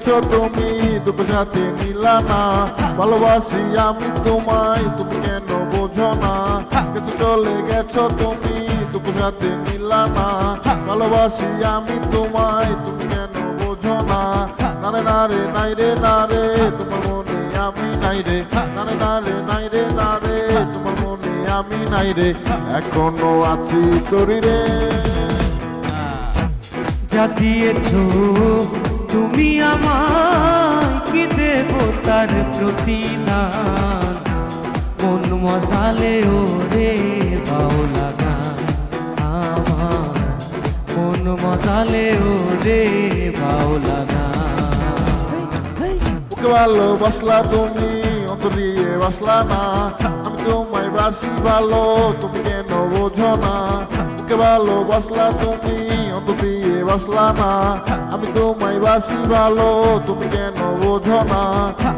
গেছো তুমি, দুটো সাথে মিলা না। ভালোবাসি আমি তোমায়, তুমি কেন বোঝো না? কিন্তু চলে গেছো তুমি, দুটো সাথে মিলা না। ভালোবাসি আমি তোমায়, তুমি কেন বোঝো না? নারে নারে নাই রে নারে, তোমার মনে আমি নাই রে। নারে নারে নাই রে নারে, তোমার মনে আমি নাই রে। এখনো আছি তোরি রে। যা দিয়েছো তুমি আমায়, কি দেব তার প্রতিদান? মন মজালে ওরে বাউলা গান আমার, মন মজালে ওরে বাউলা গান। বুকে ভালোবাসলা তুমি, অন্তর দিয়ে বাসলা না। আমি তোমায় বাসি ভালো, তুমি কেন বোঝো না? বুকে ভালোবাসলা তুমি, অন্তর দিয়ে বাসলা না। আমি তোমায় বাসি ভালো, তুমি কেন বোঝো না?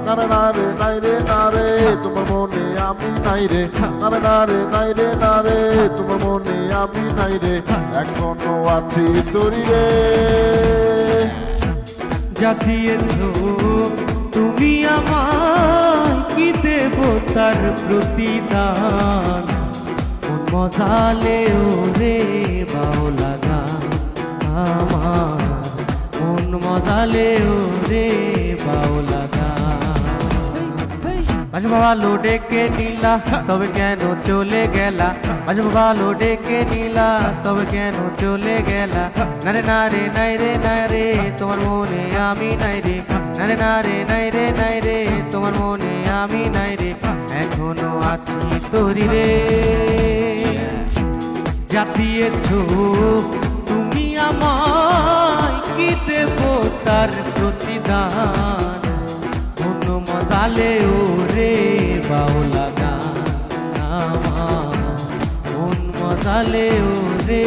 নারে নারে নাই রে নারে, তোমার মনে আমি নাই রে। নারে নারে নাই রে নারে, তোমার মনে আমি নাই রে। এখনো আছি তোরি রে। যা দিয়েছো তুমি আমায়, কি দেব তার প্রতিদান? মন মজালে ওরে বাউলা গান আমার, মন মজালে ওরে বাউলা গান। মাঝে ভালো ডেকে নিলা, তবে কেন চলে গেলা? মাঝে ভালো ডেকে নিলা, তবে কেন চলে গেলা? নারে নারে নাই রে নারে, তোমার মনে আমি নাই রে। নারে নারে নাই রে নাই রে, তোমার মনে আমি নাই রে। এখনো আছি তোরি রে। যা দিয়েছো তুমি আমায়, কি দেব তার প্রতিদান? মন মজালে ওরে বাউলা গান আমার, মন মজালে ওরে